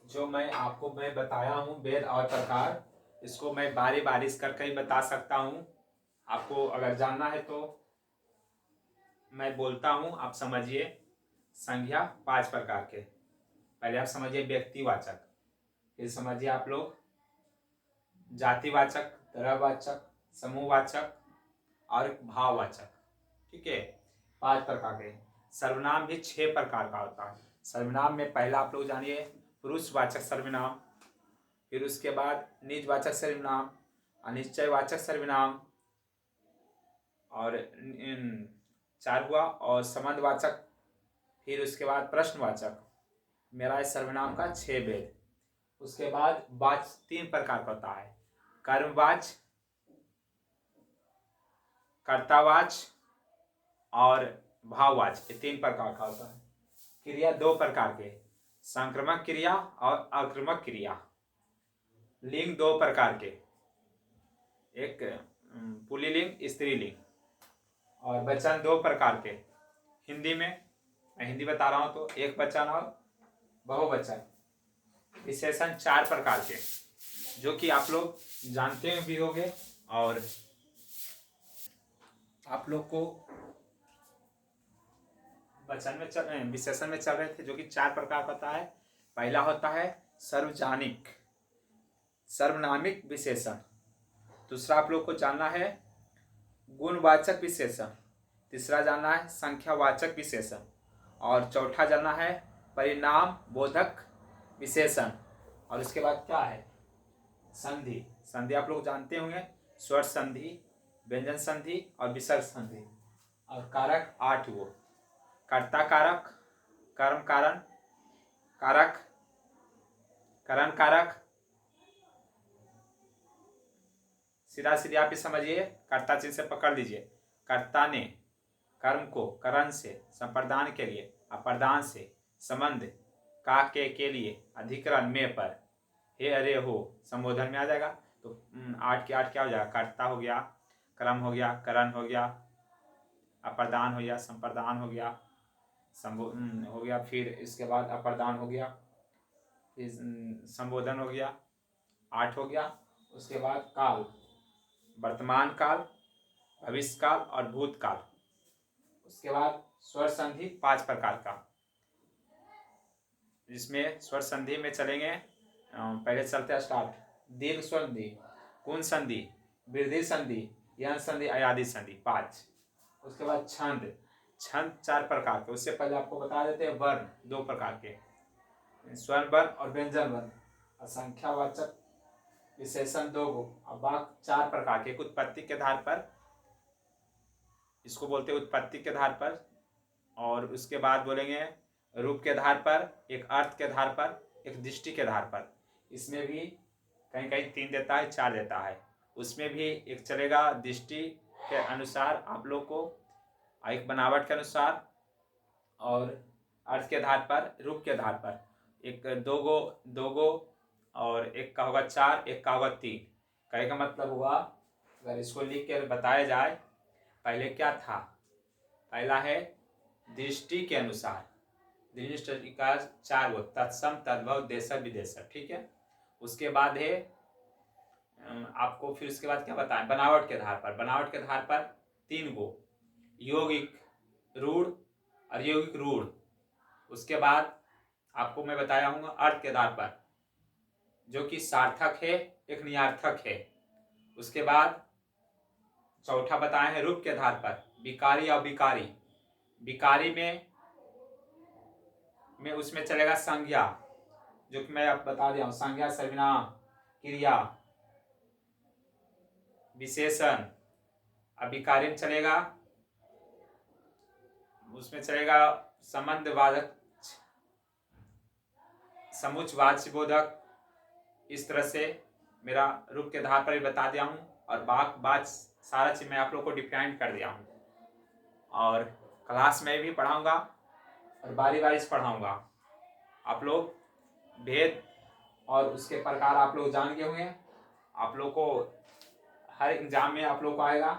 जो मैं बताया हूँ वेद और प्रकार, इसको मैं बारी बारी करके ही बता सकता हूँ। आपको अगर जानना है तो मैं बोलता हूँ, आप समझिए। संज्ञा 5 प्रकार के। पहले आप समझिए व्यक्तिवाचक, फिर समझिए आप लोग जातिवाचक, द्रव्यवाचक, समूहवाचक और भाववाचक। ठीक है, 5 प्रकार के। सर्वनाम भी 6 प्रकार का होता है। सर्वनाम में पहला आप लोग जानिए पुरुषवाचक सर्वनाम, फिर उसके बाद निजवाचक सर्वनाम, अनिश्चयवाचक सर्वनाम, और 4 हुआ, और संबंधवाचक, फिर उसके बाद प्रश्नवाचक। मेरा इस सर्वनाम का 6 भेद। उसके बाद वाच 3 प्रकार का होता है। कर्मवाच, कर्तावाच और भाववाच, ये 3 प्रकार का होता है। क्रिया 2 प्रकार के, संक्रामक क्रिया और आक्रामक क्रिया। लिंग 2 प्रकार के, एक पुल्लिंग स्त्रीलिंग। और वचन 2 प्रकार के। हिंदी में, मैं हिंदी बता रहा हूं तो एक वचन और बहुवचन। विशेषण 4 प्रकार के, जो कि आप लोग जानते भी होंगे और आप लोग को विशेषण में चल रहे थे, जो कि 4 प्रकार का होता है। पहला होता है सार्वजनिक सर्वनामिक विशेषण। दूसरा आप लोग को जानना है गुणवाचक विशेषण। तीसरा जानना है संख्यावाचक विशेषण। और चौथा जानना है परिणाम बोधक विशेषण। और उसके बाद क्या है संधि। संधि आप लोग जानते होंगे, स्वर संधि, व्यंजन संधि और विसर्ग संधि। और कारक 8 वो, कर्ता कारक, कर्म कारण कारक, करण कारक। सीधा सीधा आप ही समझिए, कर्ता चिन्ह से पकड़ लीजिए। कर्ता ने कर्म को करण से संप्रदान के लिए, अप्रदान से संबंध का के लिए, अधिकरण में पर, हे अरे हो संबोधन में आ जाएगा। तो 8 के 8 क्या हो जाएगा, कर्ता हो गया, क्रम हो गया, करण हो गया, अप्रदान हो गया, संप्रदान हो गया, हो गया, फिर इसके बाद अप्रदान हो गया, फिर संबोधन हो गया, 8 हो गया। उसके बाद काल, वर्तमान काल, भविष्य काल और भूतकाल। उसके बाद स्वर संधि 5 प्रकार का, जिसमें स्वर संधि में चलेंगे। पहले चलते हैं स्टार्ट। दीर्घ संधि, कुन संधि, वृद्धि संधि, यन संधि, अयादि संधि 5। उसके बाद छंद, छंद 4 प्रकार के। उससे पहले आपको बता देते हैं वर्ण 2 प्रकार के, स्वर्ण वर्ण और व्यंजन वर्ण। असंख्यावाचक विशेषण 2 गो, और वाक्य 4 प्रकार के। उत्पत्ति के आधार पर, इसको बोलते हैं उत्पत्ति के आधार पर। और उसके बाद बोलेंगे रूप के आधार पर, एक अर्थ के आधार पर, एक दृष्टि के आधार पर। इसमें भी कहीं कहीं 3 देता है, 4 देता है। उसमें भी एक चलेगा दृष्टि के अनुसार आप लोग को, एक बनावट के अनुसार, और अर्थ के आधार पर, रूप के आधार पर। एक 2 गो, और एक का होगा 4, एक का होगा 3। कहे का मतलब हुआ, अगर इसको लिख के बताया जाए, पहले क्या था, पहला है दृष्टि के अनुसार, दृष्टि का 4 गो, तत्सम, तद्भव, देशक, विदेशक। ठीक है। उसके बाद है आपको, फिर उसके बाद क्या बताएं, बनावट के आधार पर। बनावट के आधार पर 3 गो, यौगिक, रूढ़ और यौगिक रूढ़। उसके बाद आपको मैं बताया हूँ अर्थ के आधार पर, जो कि सार्थक है, एक नियार्थक है। उसके बाद चौथा बताए हैं रूप के आधार पर, विकारी और विकारी। विकारी में उसमें चलेगा संज्ञा, जो कि मैं आप बता दिया हूं, संज्ञा, सर्वनाम, क्रिया, विशेषण। अब विकारी में चलेगा, उसमें चलेगा संबंधवाचक, समुच्चयवाची बोधक। इस तरह से मेरा रूप के आधार पर भी बता दिया हूँ, और बात सारा चीज मैं आप लोग को डिफाइन कर दिया हूँ। और क्लास में भी पढ़ाऊंगा और बारी बारी से पढ़ाऊंगा। आप लोग भेद और उसके प्रकार आप लोग जान गए होंगे। आप लोग को हर एग्जाम में आप लोग को आएगा।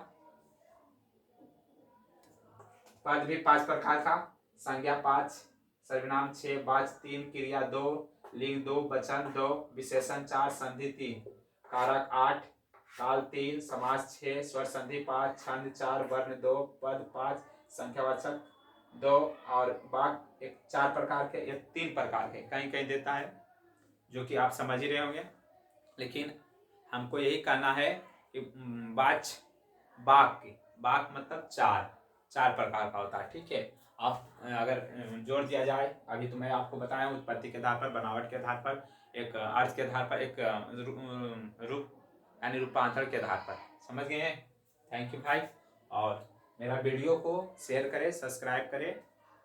पद भी 5 प्रकार का, संज्ञा 5, सर्वनाम 6, वाच 3, क्रिया 2, लिंग 2, वचन 2, विशेषण 4, संधि 3, कारक 8, काल 3, समास 6, स्वर संधि 5, छंद 4, वर्ण 2, पद 5, संख्यावाचक 2 और वाक्य एक 4 प्रकार के या 3 प्रकार के कहीं कहीं देता है, जो कि आप समझ ही रहे होंगे। लेकिन हमको यही कहना है कि वाक्य मतलब 4 प्रकार का होता है। ठीक है, आप अगर जोड़ दिया जाए, अभी तो मैं आपको बताया उत्पत्ति के आधार पर, बनावट के आधार पर, एक अर्थ के आधार पर, एक रूप यानी रूपांतर के आधार पर। समझ गए हैं? थैंक यू भाई। और मेरा वीडियो को शेयर करें, सब्सक्राइब करें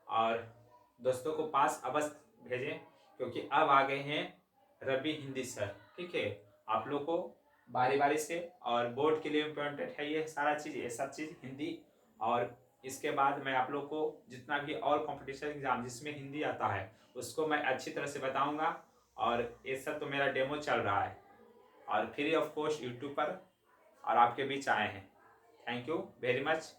और दोस्तों को पास अवश्य भेजें, क्योंकि अब आ गए हैं रवि हिंदी सर। ठीक है, आप लोग को बारी बारी से, और बोर्ड के लिए इम्पोर्टेंट है ये सारा चीज़, ये सब चीज़ हिंदी। और इसके बाद मैं आप लोग को जितना भी और कंपटीशन एग्जाम जिसमें हिंदी आता है उसको मैं अच्छी तरह से बताऊंगा। और ये सब तो मेरा डेमो चल रहा है और फ्री ऑफ कॉस्ट यूट्यूब पर और आपके बीच आए हैं। Thank you very much.